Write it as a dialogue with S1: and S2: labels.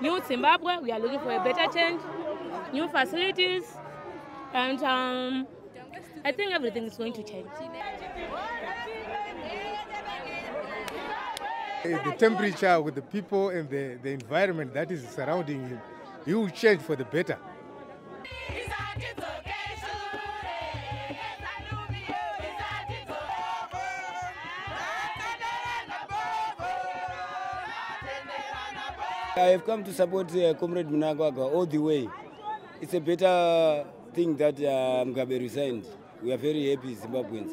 S1: new Zimbabwe. We are looking for a better change, new facilities, and I think everything is going to change.
S2: The temperature with the people and the environment that is surrounding him, he will change for the better.
S3: I have come to support Comrade Mnangagwa all the way. It's a better thing that Mugabe resigned. We are very happy Zimbabweans.